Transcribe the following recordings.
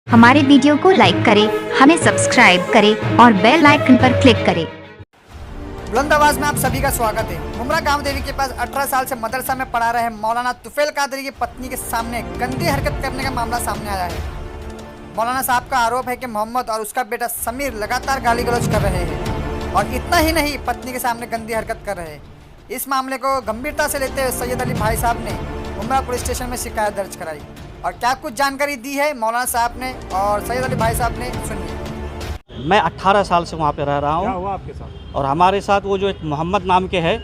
हमारे वीडियो को लाइक करें, हमें सब्सक्राइब करें और बेल आइकन पर क्लिक करें। बुलंद आवाज में आप सभी का स्वागत है। मुमरा गांव देवी के पास 18 साल से मदरसा में पढ़ा रहे मौलाना तुफैल कादरी की पत्नी के सामने गंदी हरकत करने का मामला सामने आया है। मौलाना साहब का आरोप है कि मोहम्मद और उसका बेटा समीर लगातार गाली गलौज कर रहे हैं और इतना ही नहीं, पत्नी के सामने गंदी हरकत कर रहे हैं। इस मामले को गंभीरता से लेते हुए सैयद अली भाई साहब ने मुमरा पुलिस स्टेशन में शिकायत दर्ज कराई और क्या कुछ जानकारी दी है मौलाना साहब ने और सैयद अली भाई साहब ने, सुनिए। मैं 18 साल से वहाँ पे रह रहा क्या हूँ हुआ आपके साथ? और हमारे साथ वो जो एक मोहम्मद नाम के है,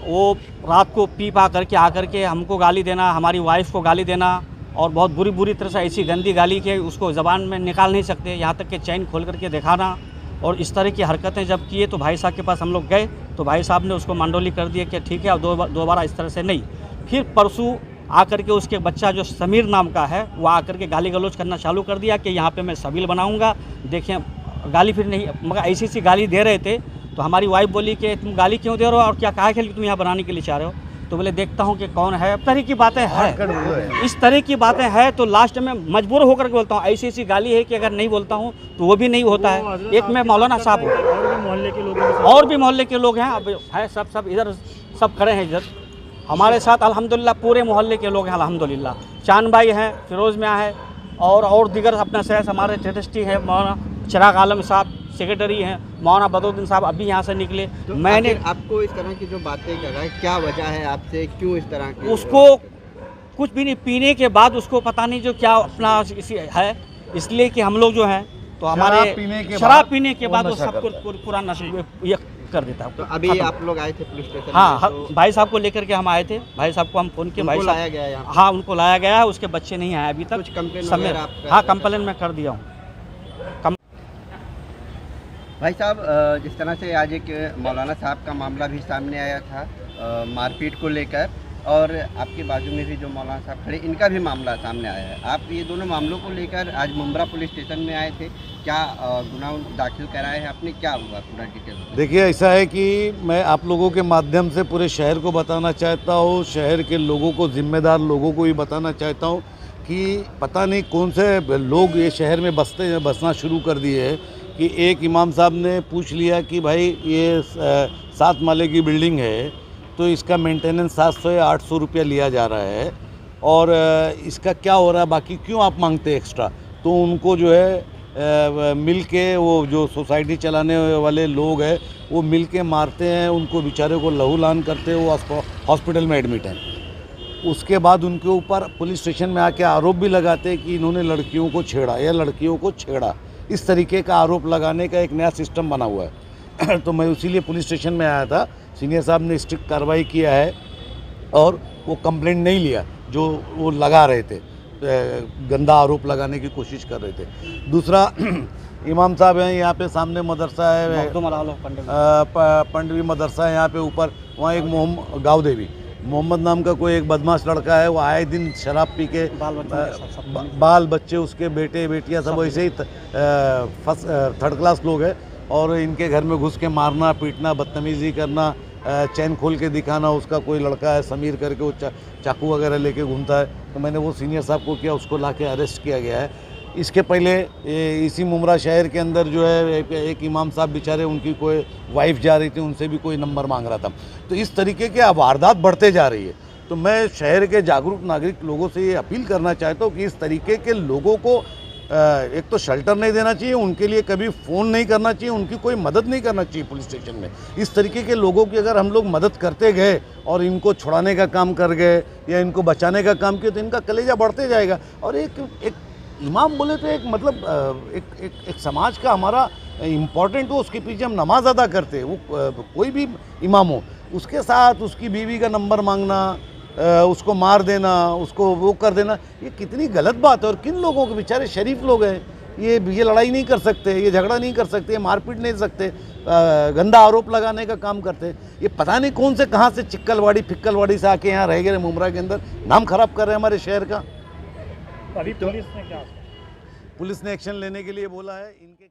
वो रात को पी पा करके आकर के हमको गाली देना, हमारी वाइफ को गाली देना और बहुत बुरी तरह से ऐसी गंदी गाली के उसको ज़बान में निकाल नहीं सकते, यहाँ तक कि चैन खोल करके दिखाना और इस तरह की हरकतें जब किए तो भाई साहब के पास हम लोग गए तो भाई साहब ने उसको मंडोली कर दिया कि ठीक है, अब दोबारा इस तरह से नहीं। फिर परसों आकर के उसके बच्चा जो समीर नाम का है वो आकर के गाली गलौज करना चालू कर दिया कि यहाँ पे मैं सबील बनाऊँगा। देखें, गाली फिर नहीं, मगर ऐसी गाली दे रहे थे तो हमारी वाइफ बोली कि तुम गाली क्यों दे रहे हो और क्या कहा कि तुम यहाँ बनाने के लिए चाह रहे हो। तो बोले देखता हूँ कि कौन है। इस तरह की बातें हैं, इस तरह की बातें हैं तो लास्ट में मजबूर होकर के बोलता हूँ। ऐसी गाली है कि अगर नहीं बोलता हूँ तो वो भी नहीं होता है। एक मैं मौलाना साहब हूँ और भी मोहल्ले के लोग हैं, अब है सब इधर सब खड़े हैं इधर हमारे साथ। अल्हम्दुलिल्लाह पूरे मोहल्ले के लोग हैं अल्हम्दुलिल्लाह। चांद भाई हैं, फिरोज़ मियाँ है और दीगर अपना सहस हमारे ट्रस्टी है मौलाना चिराग आलम साहब, सेक्रेटरी हैं मौलाना बदरुद्दीन साहब अभी यहाँ से निकले। तो मैंने आपको इस तरह की जो बातें कर रहा है, क्या वजह है आपसे, क्यों इस तरह की? उसको कुछ भी नहीं, पीने के बाद उसको पता नहीं जो क्या अपना इसी है, इसलिए कि हम लोग जो हैं तो हमारे शराब पीने के बाद वो सब कुछ पूरा नशे ये कर देता है। तो अभी आप लोग आए थे पुलिस स्टेशन? हाँ, तो भाई साहब को लेकर के हम आए थे। भाई साहब को हम फ़ोन किए, भाई लाया साहब गया यहाँ? हाँ उनको लाया गया है, उसके बच्चे नहीं आए अभी तक। कुछ कंप्लेन समय वगैरह आप? हाँ, कंप्लेन मैं कर दिया हूँ। भाई साहब, जिस तरह से आज एक मौलाना साहब का मामला भी सामने आया था मारपीट को लेकर, और आपके बाजू में भी जो मौलाना साहब खड़े, इनका भी मामला सामने आया है। आप ये दोनों मामलों को लेकर आज मुमरा पुलिस स्टेशन में आए थे, क्या गुनाह दाखिल कराए हैं आपने, क्या हुआ पूरा डिटेल? देखिए, ऐसा है कि मैं आप लोगों के माध्यम से पूरे शहर को बताना चाहता हूँ, शहर के लोगों को, जिम्मेदार लोगों को भी बताना चाहता हूँ कि पता नहीं कौन से लोग ये शहर में बसना शुरू कर दिए हैं कि एक इमाम साहब ने पूछ लिया कि भाई ये 7 माले की बिल्डिंग है तो इसका मेंटेनेंस 700 या 800 रुपया लिया जा रहा है और इसका क्या हो रहा है, बाकी क्यों आप मांगते हैं एक्स्ट्रा। तो उनको जो है मिल के वो जो सोसाइटी चलाने वाले लोग हैं वो मिल के मारते हैं, उनको बेचारे को लहूलुहान करते हैं, वो हॉस्पिटल में एडमिट हैं। उसके बाद उनके ऊपर पुलिस स्टेशन में आके आरोप भी लगाते हैं कि इन्होंने लड़कियों को छेड़ा या लड़कियों को छेड़ा। इस तरीके का आरोप लगाने का एक नया सिस्टम बना हुआ है। तो मैं इसीलिए पुलिस स्टेशन में आया था। सीनियर साहब ने स्ट्रिक्ट कार्रवाई किया है और वो कंप्लेंट नहीं लिया जो वो लगा रहे थे, गंदा आरोप लगाने की कोशिश कर रहे थे। दूसरा, इमाम साहब हैं यहाँ पे, सामने मदरसा है, पंडवी मदरसा है यहाँ पे ऊपर, वहाँ एक गाँव देवी मोहम्मद नाम का कोई एक बदमाश लड़का है, वो आए दिन शराब पी के बाल बच्चे उसके बेटे बेटियां सब वैसे ही थर्ड क्लास लोग हैं और इनके घर में घुस के मारना पीटना, बदतमीज़ी करना, चैन खोल के दिखाना। उसका कोई लड़का है समीर करके, वो चाकू वगैरह लेके घूमता है, तो मैंने वो सीनियर साहब को किया, उसको ला के अरेस्ट किया गया है। इसके पहले इसी मुमरा शहर के अंदर जो है एक इमाम साहब बेचारे, उनकी कोई वाइफ जा रही थी, उनसे भी कोई नंबर मांग रहा था। तो इस तरीके के वारदात बढ़ते जा रही है। तो मैं शहर के जागरूक नागरिक लोगों से ये अपील करना चाहता हूँ कि इस तरीके के लोगों को एक तो शेल्टर नहीं देना चाहिए, उनके लिए कभी फ़ोन नहीं करना चाहिए, उनकी कोई मदद नहीं करना चाहिए पुलिस स्टेशन में। इस तरीके के लोगों की अगर हम लोग मदद करते गए और इनको छुड़ाने का काम कर गए या इनको बचाने का काम किया तो इनका कलेजा बढ़ते जाएगा। और एक इमाम बोले तो एक मतलब एक समाज का हमारा इम्पोर्टेंट हो, उसके पीछे हम नमाज अदा करते हैं। वो कोई भी इमाम हो, उसके साथ उसकी बीवी का नंबर मांगना, उसको मार देना, उसको वो कर देना, ये कितनी गलत बात है। और किन लोगों के, बेचारे शरीफ लोग हैं, ये लड़ाई नहीं कर सकते, ये झगड़ा नहीं कर सकते, ये मारपीट नहीं सकते, गंदा आरोप लगाने का काम करते हैं। ये पता नहीं कौन से कहाँ से चिक्कलवाड़ी फिक्कलवाड़ी से आके यहाँ रह गए मुमरा के अंदर, नाम खराब कर रहे हैं हमारे शहर का। अभी पुलिस ने क्या? पुलिस ने एक्शन लेने के लिए बोला है इनके